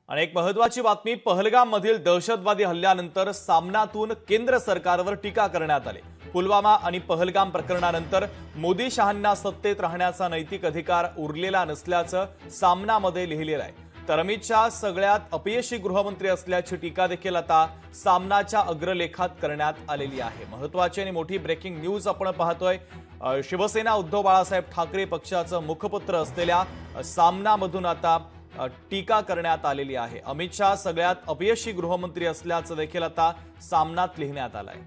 आणि एक महत्त्वाची बातमी, पहलगाम मधील दहशतवादी हल्ल्यानंतर सामनातून केंद्र सरकारवर टीका करण्यात आली। पुलवामा आणि पहलगाम प्रकरणानंतर मोदी शहांना सत्तेत राहण्याचा नैतिक अधिकार उरलेला नसल्याचं सामनामध्ये लिहिलेलं आहे। तर अमित शहा सगळ्यात अपयशी गृहमंत्री असल्याची टीका देखील आता सामनाच्या अग्रलेखात करण्यात आलेली आहे। महत्त्वाची आणि मोठी ब्रेकिंग न्यूज आपण पाहतोय। शिवसेना उद्धव बाळासाहेब ठाकरे पक्षाचं मुखपत्र असलेल्या सामनामधून आता टीका करण्यात आलेली आहे। अमित शहा सगळ्यात अपयशी गृहमंत्री असल्याचं देखील आता सामनात लिहिण्यात आलंय।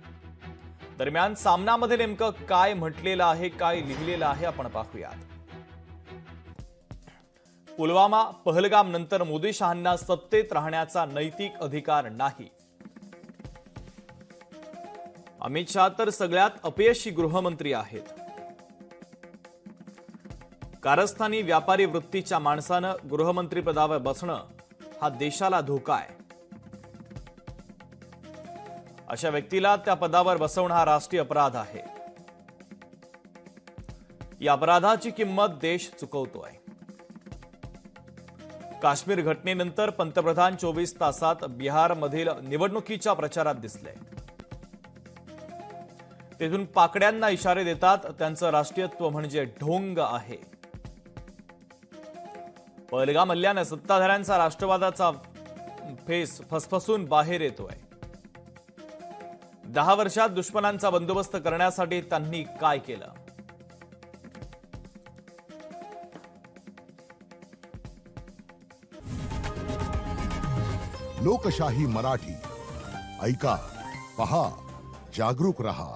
दरम्यान सामनामध्ये नेमकं काय म्हटलेलं आहे, काय लिहिलेलं आहे आपण पाहूयात। पुलवामा पहलगाम नंतर मोदी शहांना सत्तेत राहण्याचा नैतिक अधिकार नाही। अमित शहा तर सगळ्यात अपयशी गृहमंत्री आहेत। कारस्थानी व्यापारी वृत्तीच्या माणसानं गृहमंत्री पदावर बसणं हा देशाला धोका आहे। अशा व्यक्तीला त्या पदावर बसवणं हा राष्ट्रीय अपराध आहे। या अपराधाची किंमत देश चुकवतोय। काश्मीर घटनेनंतर पंतप्रधान 24 तासात बिहारमधील निवडणुकीच्या प्रचारात दिसले। तेथून पाकड्यांना इशारे देतात, त्यांचं राष्ट्रीयत्व म्हणजे ढोंग आहे। पहलगाम हल्ल्याने सत्ताधाऱ्यांचा राष्ट्रवादाचा फेस फसफसून बाहेर येतोय। 10 वर्षात दुश्मनांचा बंदोबस्त करण्यासाठी त्यांनी काय केलं? लोकशाही मराठी ऐका, पहा, जागरूक रहा।